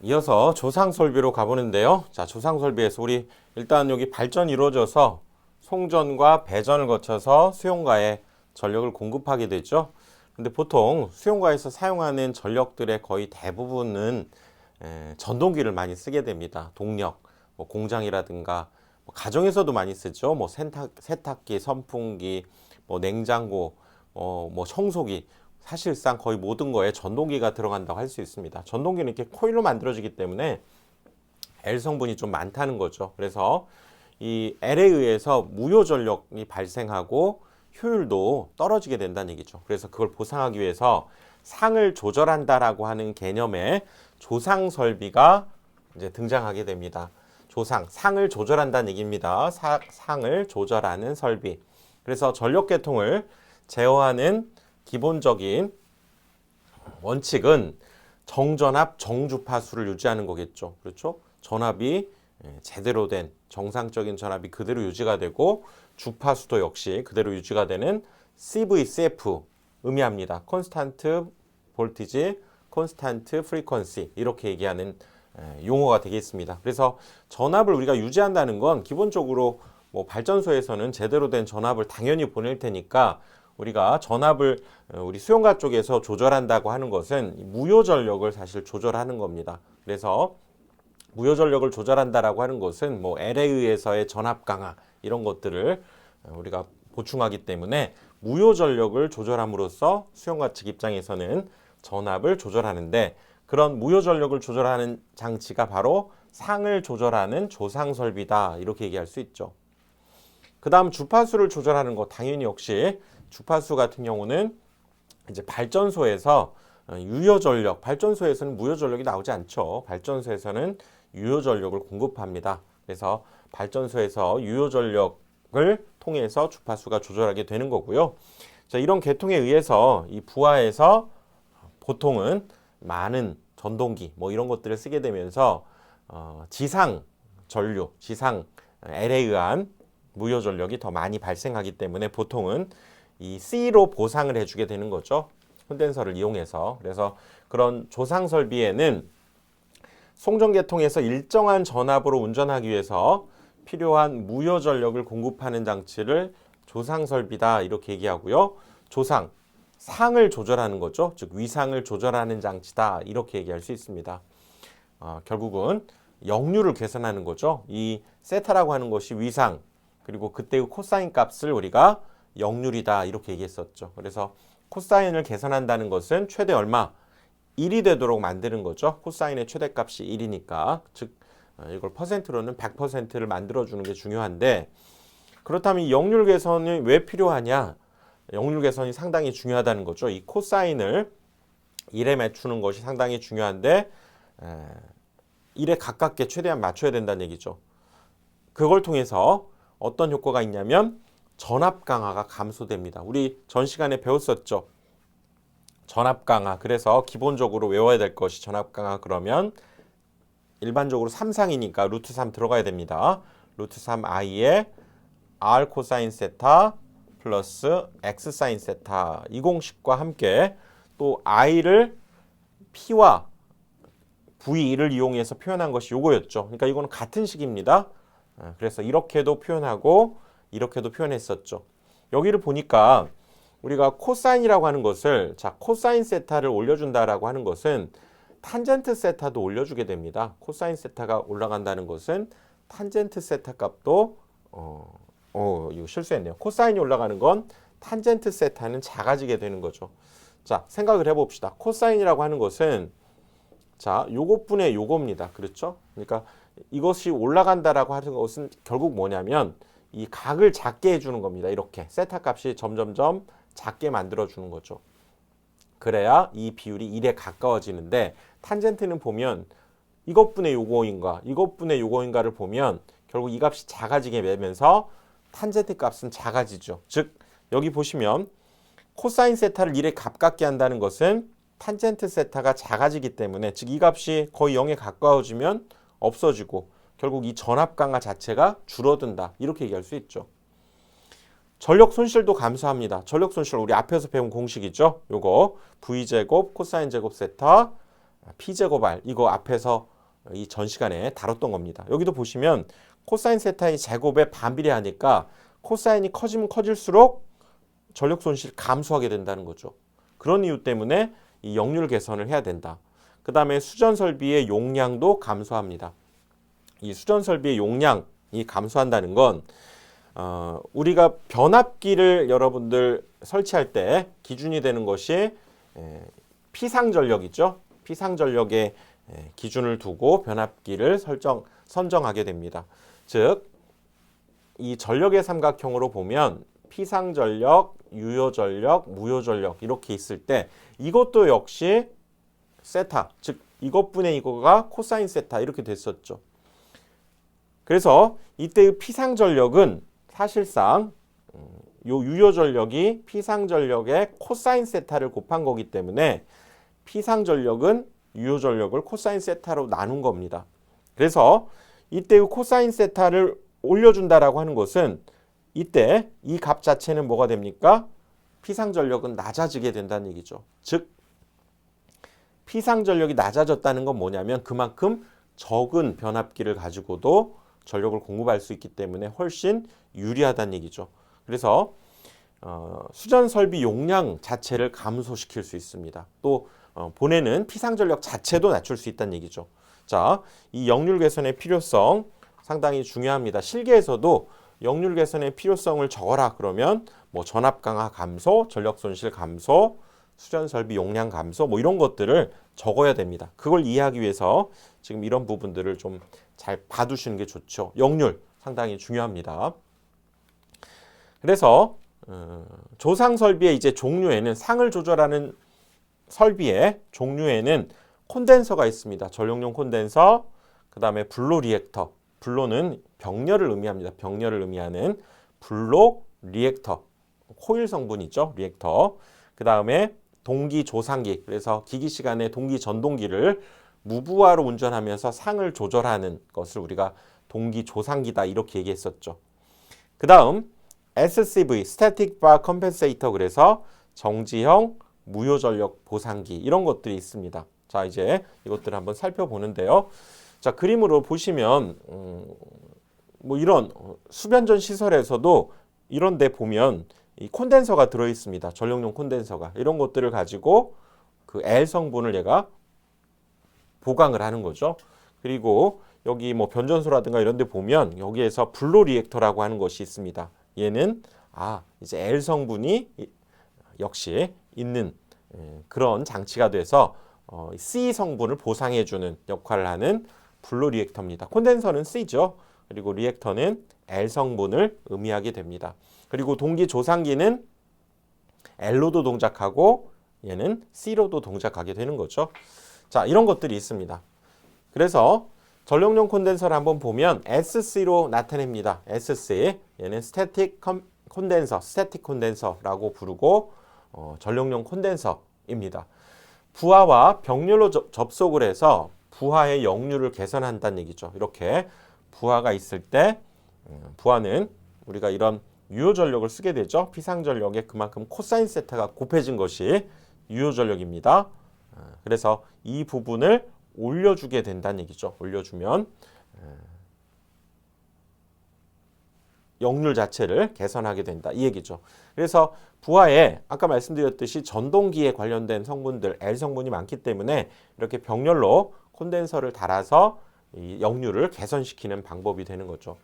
이어서 조상설비로 가보는데요. 자, 조상설비에서 우리 일단 여기 발전이 이루어져서 송전과 배전을 거쳐서 수용가에 전력을 공급하게 되죠. 근데 보통 수용가에서 사용하는 전력들의 거의 대부분은 전동기를 많이 쓰게 됩니다. 동력, 뭐 공장이라든가 뭐 가정에서도 많이 쓰죠. 뭐 세탁기, 선풍기, 뭐 냉장고, 뭐 청소기. 사실상 거의 모든 거에 전동기가 들어간다고 할 수 있습니다. 전동기는 이렇게 코일로 만들어지기 때문에 L 성분이 좀 많다는 거죠. 그래서 이 L에 의해서 무효 전력이 발생하고 효율도 떨어지게 된다는 얘기죠. 그래서 그걸 보상하기 위해서 상을 조절한다라고 하는 개념의 조상 설비가 이제 등장하게 됩니다. 상을 조절한다는 얘기입니다. 상을 조절하는 설비. 그래서 전력 계통을 제어하는 기본적인 원칙은 정전압, 정주파수를 유지하는 거겠죠. 그렇죠? 전압이 제대로 된 정상적인 전압이 그대로 유지가 되고 주파수도 역시 그대로 유지가 되는 CVCF 의미합니다. Constant Voltage, Constant Frequency 이렇게 얘기하는 용어가 되겠습니다. 그래서 전압을 우리가 유지한다는 건 기본적으로 뭐 발전소에서는 제대로 된 전압을 당연히 보낼 테니까 우리가 전압을 우리 수용가 쪽에서 조절한다고 하는 것은 무효 전력을 사실 조절하는 겁니다. 그래서 무효 전력을 조절한다라고 하는 것은 뭐 L에 의해서의 전압 강화 이런 것들을 우리가 보충하기 때문에 무효 전력을 조절함으로써 수용가 측 입장에서는 전압을 조절하는데 그런 무효 전력을 조절하는 장치가 바로 상을 조절하는 조상 설비다 이렇게 얘기할 수 있죠. 그 다음 주파수를 조절하는 거 당연히 역시 주파수 같은 경우는 이제 발전소에서 유효 전력, 발전소에서는 무효 전력이 나오지 않죠. 발전소에서는 유효 전력을 공급합니다. 그래서 발전소에서 유효 전력을 통해서 주파수가 조절하게 되는 거고요. 자, 이런 계통에 의해서 이 부하에서 보통은 많은 전동기 뭐 이런 것들을 쓰게 되면서 지상 전류, 지상 L에 의한 무효 전력이 더 많이 발생하기 때문에 보통은 이 C로 보상을 해주게 되는 거죠. 콘덴서를 이용해서. 그래서 그런 조상 설비에는 송전 계통에서 일정한 전압으로 운전하기 위해서 필요한 무효 전력을 공급하는 장치를 조상 설비다 이렇게 얘기하고요. 상을 조절하는 거죠. 즉 위상을 조절하는 장치다 이렇게 얘기할 수 있습니다. 결국은 역류를 계산하는 거죠. 이 세타라고 하는 것이 위상 그리고 그때의 코사인 값을 우리가 역률이다 이렇게 얘기했었죠. 그래서 코사인을 계산한다는 것은 최대 얼마? 1이 되도록 만드는 거죠. 코사인의 최대값이 1이니까 즉 이걸 퍼센트로는 100%를 만들어주는 게 중요한데 그렇다면 이 역률 계산이 왜 필요하냐? 역률 계산이 상당히 중요하다는 거죠. 이 코사인을 1에 맞추는 것이 상당히 중요한데 1에 가깝게 최대한 맞춰야 된다는 얘기죠. 그걸 통해서 어떤 효과가 있냐면 전압 강화가 감소됩니다. 우리 전 시간에 배웠었죠. 전압 강화. 그래서 기본적으로 외워야 될 것이 전압 강화 그러면 일반적으로 3상이니까 루트 3 들어가야 됩니다. 루트 3i에 r 코사인 세타 플러스 x 사인 세타 이 공식과 함께 또 i를 p와 v를 이용해서 표현한 것이 요거였죠. 그러니까 이거는 같은 식입니다. 그래서 이렇게도 표현하고 이렇게도 표현했었죠. 여기를 보니까 우리가 코사인이라고 하는 것을 자 코사인 세타를 올려준다라고 하는 것은 탄젠트 세타도 올려주게 됩니다. 코사인 세타가 올라간다는 것은 탄젠트 세타 값도 이거 실수했네요. 코사인이 올라가는 건 탄젠트 세타는 작아지게 되는 거죠. 자 생각을 해봅시다. 코사인이라고 하는 것은 자 요것분의 요겁니다. 그렇죠? 그러니까 이것이 올라간다라고 하는 것은 결국 뭐냐면 이 각을 작게 해주는 겁니다. 이렇게 세타 값이 점점점 작게 만들어주는 거죠. 그래야 이 비율이 1에 가까워지는데 탄젠트는 보면 이것분의 요거인가 이것분의 요거인가를 보면 결국 이 값이 작아지게 되면서 탄젠트 값은 작아지죠. 즉 여기 보시면 코사인 세타를 1에 가깝게 한다는 것은 탄젠트 세타가 작아지기 때문에 즉 이 값이 거의 0에 가까워지면 없어지고 결국 이 전압 강화 자체가 줄어든다 이렇게 얘기할 수 있죠. 전력 손실도 감소합니다. 전력 손실 우리 앞에서 배운 공식이죠. 요거 V제곱 코사인 제곱 세타 P제곱 R 이거 앞에서 이 전 시간에 다뤘던 겁니다. 여기도 보시면 코사인 세타의 제곱에 반비례하니까 코사인이 커지면 커질수록 전력 손실 감소하게 된다는 거죠. 그런 이유 때문에 이 역률 개선을 해야 된다. 그 다음에 수전 설비의 용량도 감소합니다. 이 수전 설비의 용량이 감소한다는 건 우리가 변압기를 여러분들 설치할 때 기준이 되는 것이 피상전력이죠. 피상전력의 기준을 두고 변압기를 선정하게 됩니다. 즉, 이 전력의 삼각형으로 보면 피상전력, 유효전력, 무효전력 이렇게 있을 때 이것도 역시 세타, 즉 이것분의 이거가 코사인 세타 이렇게 됐었죠. 그래서 이때의 피상전력은 사실상 요 유효전력이 피상전력의 코사인 세타를 곱한 거기 때문에 피상전력은 유효전력을 코사인 세타로 나눈 겁니다. 그래서 이때의 코사인 세타를 올려준다라고 하는 것은 이때 이 값 자체는 뭐가 됩니까? 피상전력은 낮아지게 된다는 얘기죠. 즉 피상전력이 낮아졌다는 건 뭐냐면 그만큼 적은 변압기를 가지고도 전력을 공급할 수 있기 때문에 훨씬 유리하다는 얘기죠. 그래서 수전 설비 용량 자체를 감소시킬 수 있습니다. 또 보내는 피상전력 자체도 낮출 수 있다는 얘기죠. 자, 이 역률 개선의 필요성 상당히 중요합니다. 실계에서도 역률 개선의 필요성을 적어라 그러면 뭐 전압 강화 감소, 전력 손실 감소, 수전 설비 용량 감소 뭐 이런 것들을 적어야 됩니다. 그걸 이해하기 위해서 지금 이런 부분들을 좀 잘 봐두시는 게 좋죠. 역률 상당히 중요합니다. 그래서 조상 설비의 이제 종류에는 상을 조절하는 설비의 종류에는 콘덴서가 있습니다. 전력용 콘덴서, 그 다음에 블로 리액터. 블로는 병렬을 의미합니다. 병렬을 의미하는 블로 리액터. 코일 성분이죠. 리액터. 그 다음에 동기 조상기. 그래서 기기 시간에 동기 전동기를 무부하로 운전하면서 상을 조절하는 것을 우리가 동기 조상기다 이렇게 얘기했었죠. 그 다음 SCV, Static Bar Compensator. 그래서 정지형 무효전력 보상기 이런 것들이 있습니다. 자, 이제 이것들을 한번 살펴보는데요. 자, 그림으로 보시면 뭐 이런 수변전 시설에서도 이런 데 보면 이 콘덴서가 들어 있습니다. 전력용 콘덴서가. 이런 것들을 가지고 그 L 성분을 얘가 보강을 하는 거죠. 그리고 여기 뭐 변전소라든가 이런 데 보면 여기에서 블로 리액터라고 하는 것이 있습니다. 얘는 이제 L 성분이 역시 있는 그런 장치가 돼서 C 성분을 보상해 주는 역할을 하는 블로 리액터입니다. 콘덴서는 C죠. 그리고 리액터는 L 성분을 의미하게 됩니다. 그리고 동기 조상기는 L로도 동작하고 얘는 C로도 동작하게 되는 거죠. 자, 이런 것들이 있습니다. 그래서 전력용 콘덴서를 한번 보면 SC로 나타냅니다. SC. 얘는 스태틱 콘덴서, 스태틱 콘덴서라고 부르고 전력용 콘덴서입니다. 부하와 병렬로 접속을 해서 부하의 역률을 개선한다는 얘기죠. 이렇게 부하가 있을 때 부하는 우리가 이런 유효전력을 쓰게 되죠. 피상전력에 그만큼 코사인 세타가 곱해진 것이 유효전력입니다. 그래서 이 부분을 올려주게 된다는 얘기죠. 올려주면 역률 자체를 개선하게 된다 이 얘기죠. 그래서 부하에 아까 말씀드렸듯이 전동기에 관련된 성분들 L 성분이 많기 때문에 이렇게 병렬로 콘덴서를 달아서 이 역률을 개선시키는 방법이 되는 거죠.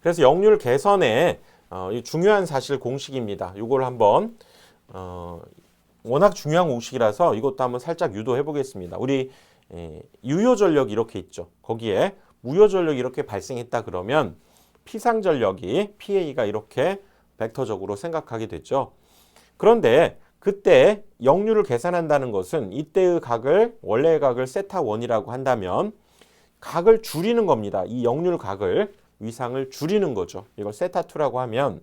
그래서 역률 개선의 중요한 사실 공식입니다. 이걸 한번 워낙 중요한 공식이라서 이것도 한번 살짝 유도해 보겠습니다. 우리 유효전력이 이렇게 있죠. 거기에 무효전력이 이렇게 발생했다 그러면 피상전력이 PA가 이렇게 벡터적으로 생각하게 됐죠. 그런데 그때 역률을 계산한다는 것은 이때의 각을 원래의 각을 세타1이라고 한다면 각을 줄이는 겁니다. 이 역률 각을 위상을 줄이는 거죠. 이걸 세타2라고 하면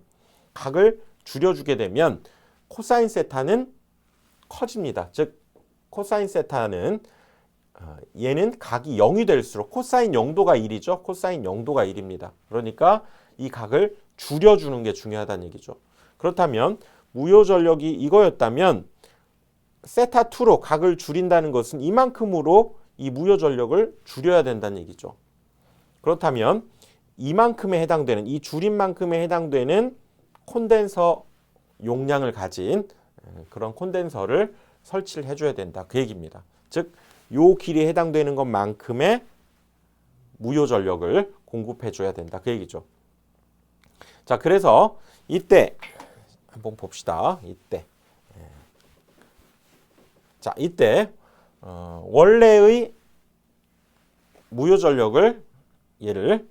각을 줄여주게 되면 코사인 세타는 커집니다. 즉 코사인 세타는 얘는 각이 0이 될수록 코사인 0도가 1이죠. 코사인 0도가 1입니다. 그러니까 이 각을 줄여주는 게 중요하다는 얘기죠. 그렇다면 무효전력이 이거였다면 세타2로 각을 줄인다는 것은 이만큼으로 이 무효 전력을 줄여야 된다는 얘기죠. 그렇다면 이만큼에 해당되는, 이 줄인 만큼에 해당되는 콘덴서 용량을 가진 그런 콘덴서를 설치를 해줘야 된다. 그 얘기입니다. 즉, 요 길이에 해당되는 것만큼의 무효 전력을 공급해줘야 된다. 그 얘기죠. 자, 그래서 이때 한번 봅시다. 이때 원래의 무효 전력을 얘를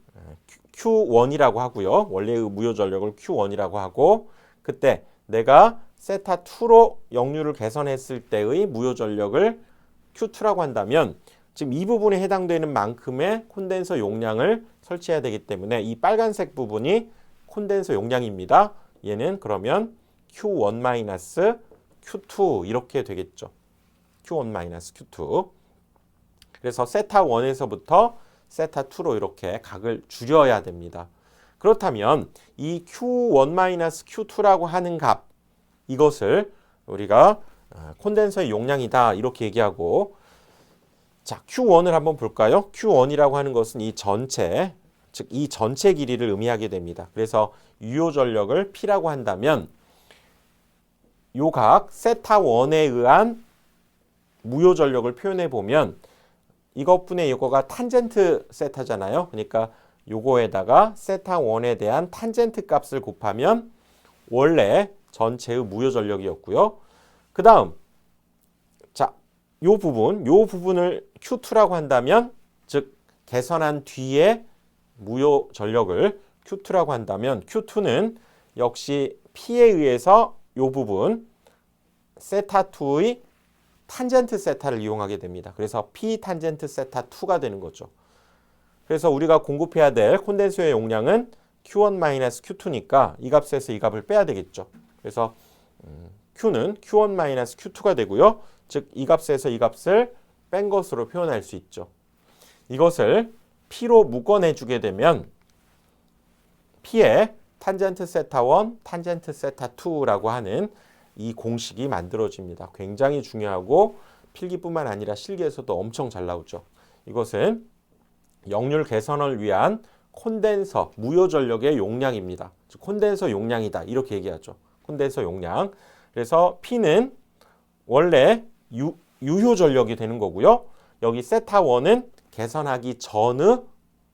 Q1이라고 하고요. 원래의 무효 전력을 Q1이라고 하고, 그때 내가 세타2로 역류를 개선했을 때의 무효 전력을 Q2라고 한다면 지금 이 부분에 해당되는 만큼의 콘덴서 용량을 설치해야 되기 때문에 이 빨간색 부분이 콘덴서 용량입니다. 얘는 그러면 Q1-Q2 이렇게 되겠죠. Q1-Q2. 그래서 세타1에서부터 세타2로 이렇게 각을 줄여야 됩니다. 그렇다면 이 Q1-Q2라고 하는 값, 이것을 우리가 콘덴서의 용량이다 이렇게 얘기하고, 자, Q1을 한번 볼까요? Q1이라고 하는 것은 이 전체, 즉 이 전체 길이를 의미하게 됩니다. 그래서 유효 전력을 P라고 한다면 요 각 세타1에 의한 무효 전력을 표현해 보면 이것분의 이거가 탄젠트 세타잖아요. 그러니까 요거에다가 세타1에 대한 탄젠트 값을 곱하면 원래 전체의 무효 전력이었고요. 그 다음, 자, 요 부분을 Q2라고 한다면, 즉 개선한 뒤에 무효 전력을 Q2라고 한다면 Q2는 역시 P에 의해서 요 부분 세타2의 탄젠트 세타를 이용하게 됩니다. 그래서 P 탄젠트 세타2가 되는 거죠. 그래서 우리가 공급해야 될 콘덴서의 용량은 Q1-Q2니까 이 값에서 이 값을 빼야 되겠죠. 그래서 Q는 Q1-Q2가 되고요. 즉 이 값에서 이 값을 뺀 것으로 표현할 수 있죠. 이것을 P로 묶어내주게 되면 P의 탄젠트 세타1, 탄젠트 세타2라고 하는 이 공식이 만들어집니다. 굉장히 중요하고 필기뿐만 아니라 실기에서도 엄청 잘 나오죠. 이것은 역률 개선을 위한 콘덴서, 무효 전력의 용량입니다. 즉 콘덴서 용량이다 이렇게 얘기하죠. 콘덴서 용량. 그래서 P는 원래 유효 전력이 되는 거고요. 여기 세타1은 개선하기 전의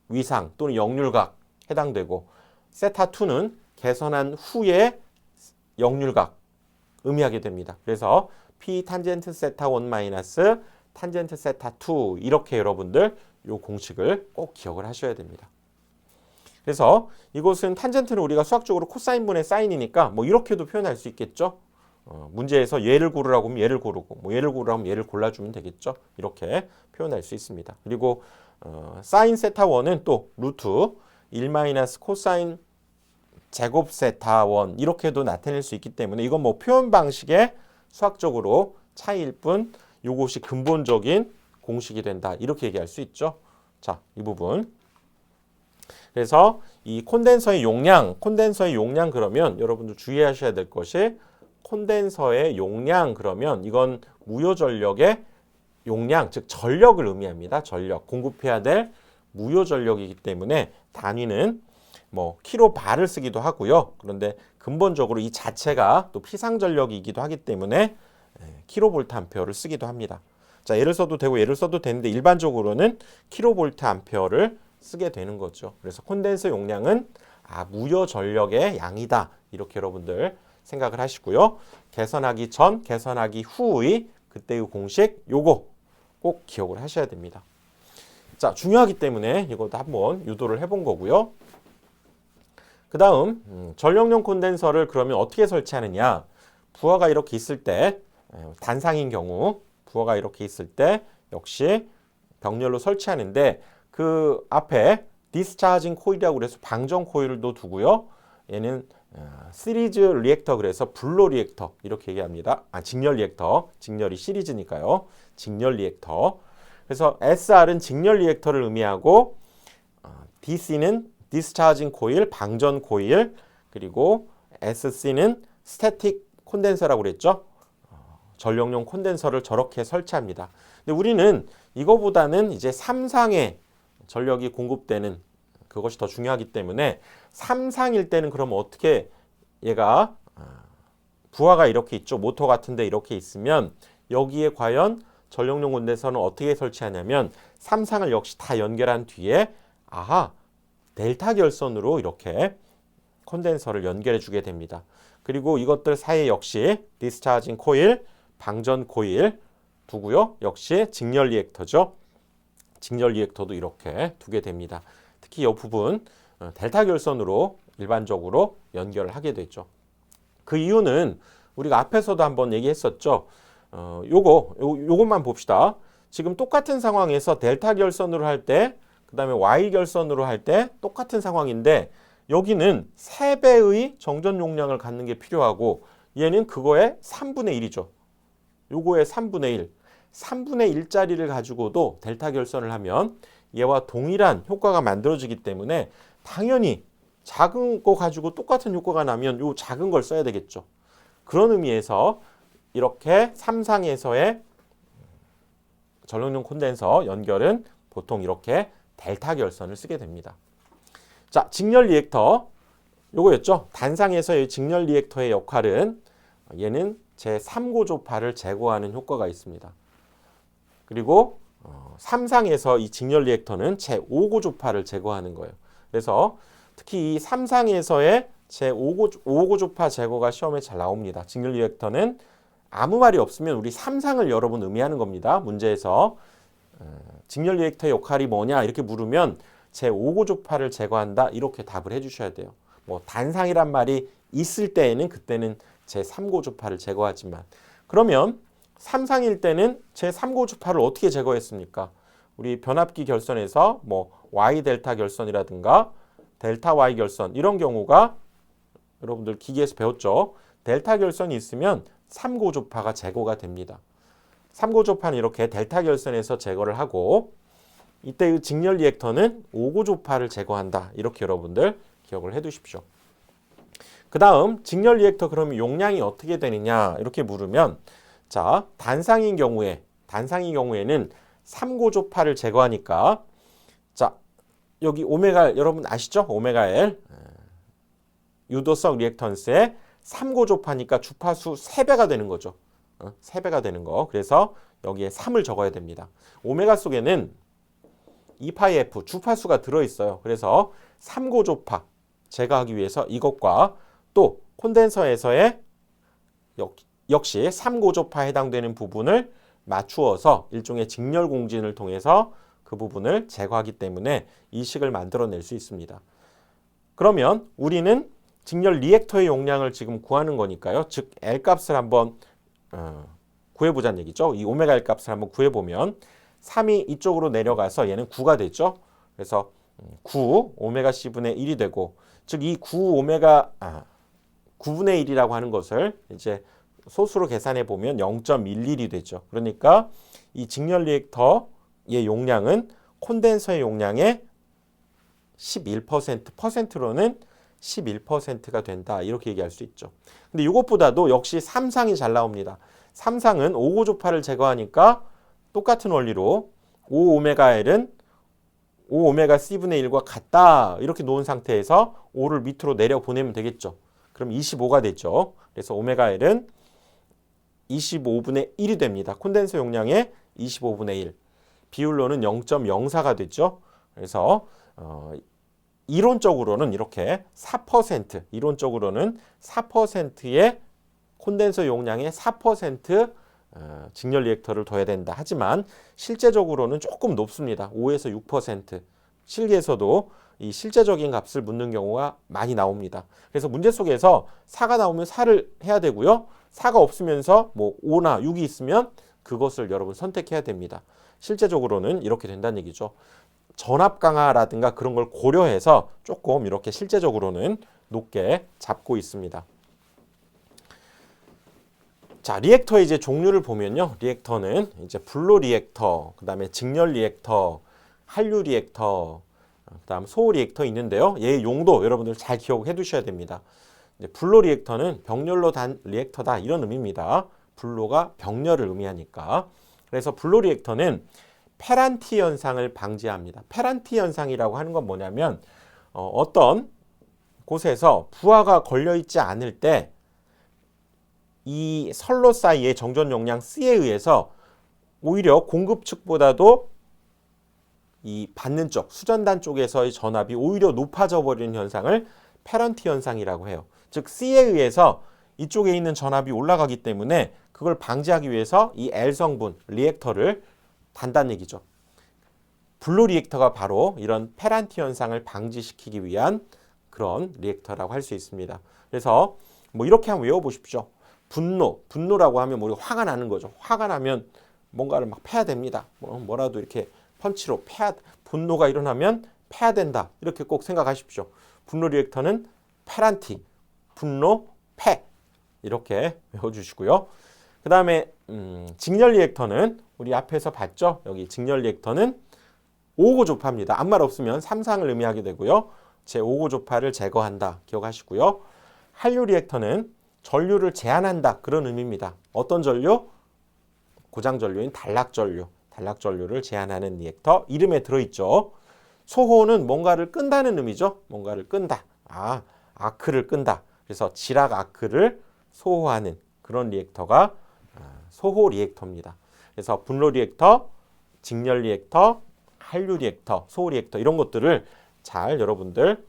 위상 또는 역률각 해당되고, 세타2는 개선한 후의 역률각 의미하게 됩니다. 그래서 P 탄젠트 세타1 마이너스 탄젠트 세타2 이렇게 여러분들 이 공식을 꼭 기억을 하셔야 됩니다. 그래서 이것은 탄젠트는 우리가 수학적으로 코사인분의 사인이니까 뭐 이렇게도 표현할 수 있겠죠. 문제에서 얘를 고르라고 하면 얘를 고르고, 뭐 얘를 고르라고 하면 얘를 골라주면 되겠죠. 이렇게 표현할 수 있습니다. 그리고 사인 세타1은 또 루트 1 마이너스 코사인 제곱 세타1 이렇게도 나타낼 수 있기 때문에 이건 뭐 표현 방식의 수학적으로 차이일 뿐 이것이 근본적인 공식이 된다 이렇게 얘기할 수 있죠. 자, 이 부분. 그래서 이 콘덴서의 용량 그러면 여러분들 주의하셔야 될 것이 콘덴서의 용량 그러면 이건 무효 전력의 용량, 즉 전력을 의미합니다. 전력, 공급해야 될 무효 전력이기 때문에 단위는 뭐 킬로바를 쓰기도 하고요. 그런데 근본적으로 이 자체가 또 피상 전력이기도 하기 때문에 킬로볼트 암페어를 쓰기도 합니다. 자, 얘를 써도 되고 얘를 써도 되는데 일반적으로는 킬로볼트 암페어를 쓰게 되는 거죠. 그래서 콘덴서 용량은 무효 전력의 양이다. 이렇게 여러분들 생각을 하시고요. 개선하기 전, 개선하기 후의 그때의 공식 요거 꼭 기억을 하셔야 됩니다. 자, 중요하기 때문에 이것도 한번 유도를 해본 거고요. 그 다음 전력용 콘덴서를 그러면 어떻게 설치하느냐. 부하가 이렇게 있을 때, 단상인 경우 부하가 이렇게 있을 때 역시 병렬로 설치하는데 그 앞에 디스차징 코일이라고 그래서 방전 코일도 두고요. 얘는 시리즈 리액터 그래서 불로 리액터 이렇게 얘기합니다. 직렬 리액터, 직렬이 시리즈니까요. 직렬 리액터. 그래서 SR은 직렬 리액터를 의미하고 DC는 디스차징 코일, 방전 코일, 그리고 SC는 스태틱 콘덴서라고 그랬죠. 전력용 콘덴서를 저렇게 설치합니다. 근데 우리는 이거보다는 이제 3상의 전력이 공급되는 그것이 더 중요하기 때문에 3상일 때는 그러면 어떻게 얘가 부하가 이렇게 있죠. 모터 같은데 이렇게 있으면 여기에 과연 전력용 콘덴서는 어떻게 설치하냐면 3상을 역시 다 연결한 뒤에 델타 결선으로 이렇게 콘덴서를 연결해 주게 됩니다. 그리고 이것들 사이에 역시 디스차징 코일, 방전 코일 두고요. 역시 직렬 리액터죠. 직렬 리액터도 이렇게 두게 됩니다. 특히 이 부분 델타 결선으로 일반적으로 연결을 하게 되죠. 그 이유는 우리가 앞에서도 한번 얘기했었죠. 요것만 봅시다. 지금 똑같은 상황에서 델타 결선으로 할 때, 그 다음에 Y 결선으로 할 때 똑같은 상황인데 여기는 3배의 정전 용량을 갖는 게 필요하고 얘는 그거의 3분의 1이죠. 요거의 3분의 1. 3분의 1짜리를 가지고도 델타 결선을 하면 얘와 동일한 효과가 만들어지기 때문에 당연히 작은 거 가지고 똑같은 효과가 나면 요 작은 걸 써야 되겠죠. 그런 의미에서 이렇게 3상에서의 전력용 콘덴서 연결은 보통 이렇게 델타 결선을 쓰게 됩니다. 자, 직렬 리액터 요거였죠. 단상에서의 직렬 리액터의 역할은 얘는 제3고조파를 제거하는 효과가 있습니다. 그리고 3상에서 이 직렬 리액터는 제5고조파를 제거하는 거예요. 그래서 특히 이 3상에서의 제5고조파 제거가 시험에 잘 나옵니다. 직렬 리액터는 아무 말이 없으면 우리 3상을 여러 번 의미하는 겁니다. 문제에서 직렬 리액터의 역할이 뭐냐 이렇게 물으면 제5고조파를 제거한다 이렇게 답을 해주셔야 돼요. 뭐 단상이란 말이 있을 때에는 그때는 제3고조파를 제거하지만 그러면 3상일 때는 제3고조파를 어떻게 제거했습니까? 우리 변압기 결선에서 뭐 Y 델타 결선이라든가 델타 Y 결선 이런 경우가 여러분들 기계에서 배웠죠. 델타 결선이 있으면 3고조파가 제거가 됩니다. 3고조파는 이렇게 델타 결선에서 제거를 하고 이때 이 직렬 리액터는 5고조파를 제거한다. 이렇게 여러분들 기억을 해 두십시오. 그 다음 직렬 리액터 그러면 용량이 어떻게 되느냐 이렇게 물으면 자 단상인 경우에는 3고조파를 제거하니까 자 여기 오메가 여러분 아시죠? 오메가 L 유도성 리액턴스의 3고조파니까 주파수 3배가 되는 거죠. 3배가 되는 거. 그래서 여기에 3을 적어야 됩니다. 오메가 속에는 2파이F 주파수가 들어있어요. 그래서 3고조파 제거하기 위해서 이것과 또 콘덴서에서의 역시 3고조파에 해당되는 부분을 맞추어서 일종의 직렬 공진을 통해서 그 부분을 제거하기 때문에 이 식을 만들어낼 수 있습니다. 그러면 우리는 직렬 리액터의 용량을 지금 구하는 거니까요. 즉 L 값을 한번 구해보자는 얘기죠. 이 오메가 L 값을 한번 구해보면 3이 이쪽으로 내려가서 얘는 9가 됐죠. 그래서 9 오메가 C분의 1이 되고 즉 이 9분의 1이라고 하는 것을 이제 소수로 계산해 보면 0.11이 되죠. 그러니까 이 직렬 리액터의 용량은 콘덴서의 용량의 11%로는 11%가 된다. 이렇게 얘기할 수 있죠. 근데 이것보다도 역시 3상이 잘 나옵니다. 3상은 5고조파를 제거하니까 똑같은 원리로 5오메가-L은 5오메가-C분의 1과 같다. 이렇게 놓은 상태에서 5를 밑으로 내려보내면 되겠죠. 그럼 25가 되죠. 그래서 오메가-L은 25분의 1이 됩니다. 콘덴서 용량의 25분의 1. 비율로는 0.04가 됐죠. 그래서 이론적으로는 이렇게 4%, 이론적으로는 4%의 콘덴서 용량의 4% 직렬 리액터를 둬야 된다. 하지만 실제적으로는 조금 높습니다. 5에서 6%. 실기에서도 이 실제적인 값을 묻는 경우가 많이 나옵니다. 그래서 문제 속에서 4가 나오면 4를 해야 되고요. 4가 없으면서 뭐 5나 6이 있으면 그것을 여러분 선택해야 됩니다. 실제적으로는 이렇게 된다는 얘기죠. 전압 강화라든가 그런 걸 고려해서 조금 이렇게 실제적으로는 높게 잡고 있습니다. 자, 리액터의 이제 종류를 보면요. 리액터는 이제 불로 리액터, 그다음에 직렬 리액터, 한류 리액터, 그다음 소호 리액터 있는데요. 얘의 용도 여러분들 잘 기억해 두셔야 됩니다. 이제 불로 리액터는 병렬로 단 리액터다 이런 의미입니다. 불로가 병렬을 의미하니까. 그래서 불로 리액터는 페란티 현상을 방지합니다. 페란티 현상이라고 하는 건 뭐냐면 어떤 곳에서 부하가 걸려있지 않을 때 이 선로 사이의 정전 용량 C에 의해서 오히려 공급 측보다도 이 받는 쪽, 수전단 쪽에서의 전압이 오히려 높아져 버리는 현상을 페런티 현상이라고 해요. 즉 C에 의해서 이쪽에 있는 전압이 올라가기 때문에 그걸 방지하기 위해서 이 L성분 리액터를 단다는 얘기죠. 불로 리액터가 바로 이런 페란티 현상을 방지시키기 위한 그런 리액터라고 할 수 있습니다. 그래서 뭐 이렇게 한번 외워보십시오. 분노라고 하면 우리가 화가 나는 거죠. 화가 나면 뭔가를 막 패야 됩니다. 뭐라도 이렇게 펀치로 분노가 일어나면 패야 된다. 이렇게 꼭 생각하십시오. 분노 리액터는 페란티, 분노, 패 이렇게 외워주시고요. 그 다음에 직렬 리액터는 우리 앞에서 봤죠. 여기 직렬 리액터는 5고 조파입니다. 아무 말 없으면 3상을 의미하게 되고요. 제 5고 조파를 제거한다. 기억하시고요. 한류 리액터는 전류를 제한한다. 그런 의미입니다. 어떤 전류? 고장 전류인 단락전류를 제한하는 리액터. 이름에 들어있죠. 소호는 뭔가를 끈다는 의미죠. 뭔가를 끈다. 아크를 끈다. 그래서 지락 아크를 소호하는 그런 리액터가 소호 리액터입니다. 그래서 분로 리액터, 직렬 리액터, 한류 리액터, 소호 리액터 이런 것들을 잘 여러분들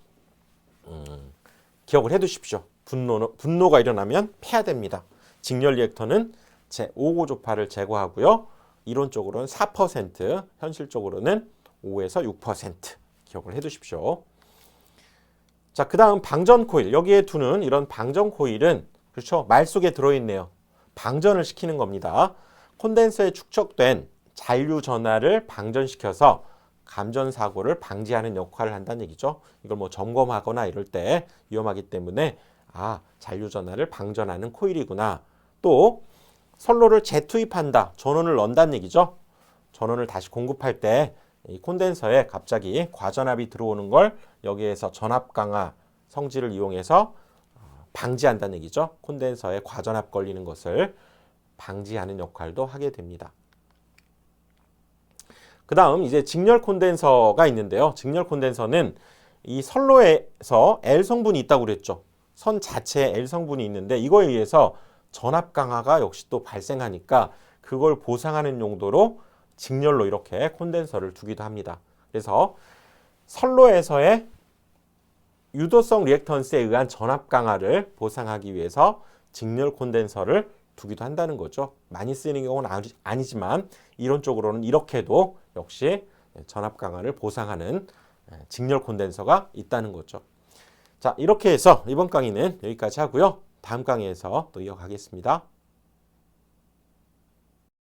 기억을 해 두십시오. 분노가 일어나면 패야 됩니다. 직렬 리액터는 제 5고 조파를 제거하고요. 이론적으로는 4%, 현실적으로는 5에서 6% 기억을 해 두십시오. 자, 그 다음 방전 코일. 여기에 두는 이런 방전 코일은 그렇죠. 말 속에 들어있네요. 방전을 시키는 겁니다. 콘덴서에 축적된 잔류 전하를 방전시켜서 감전 사고를 방지하는 역할을 한다는 얘기죠. 이걸 뭐 점검하거나 이럴 때 위험하기 때문에 잔류 전하를 방전하는 코일이구나. 또 선로를 재투입한다. 전원을 넣는다는 얘기죠. 전원을 다시 공급할 때 이 콘덴서에 갑자기 과전압이 들어오는 걸 여기에서 전압 강화 성질을 이용해서 방지한다는 얘기죠. 콘덴서에 과전압 걸리는 것을 방지하는 역할도 하게 됩니다. 그 다음 이제 직렬 콘덴서가 있는데요. 직렬 콘덴서는 이 선로에서 L 성분이 있다고 그랬죠. 선 자체에 L 성분이 있는데 이거에 의해서 전압 강화가 역시 또 발생하니까 그걸 보상하는 용도로 직렬로 이렇게 콘덴서를 두기도 합니다. 그래서 선로에서의 유도성 리액턴스에 의한 전압 강화를 보상하기 위해서 직렬 콘덴서를 두기도 한다는 거죠. 많이 쓰이는 경우는 아니지만 이론적으로는 이렇게도 역시 전압 강화를 보상하는 직렬 콘덴서가 있다는 거죠. 자, 이렇게 해서 이번 강의는 여기까지 하고요. 다음 강의에서 또 이어가겠습니다.